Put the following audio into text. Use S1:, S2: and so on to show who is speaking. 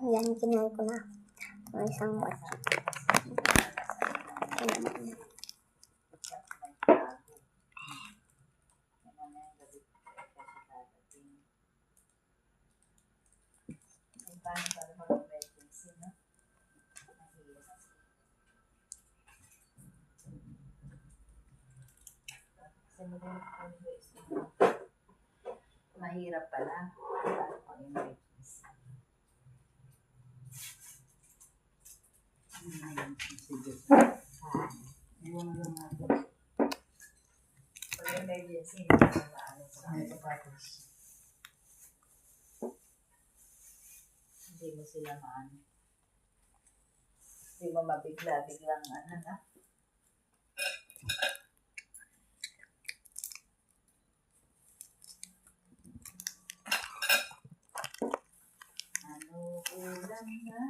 S1: Ayan, kinain ko na. Ang isang batch.
S2: Mahirap pala. Pag emergency, hindi mo sila maano. Hindi mo mabigla-biglang ano na. Ano ulam na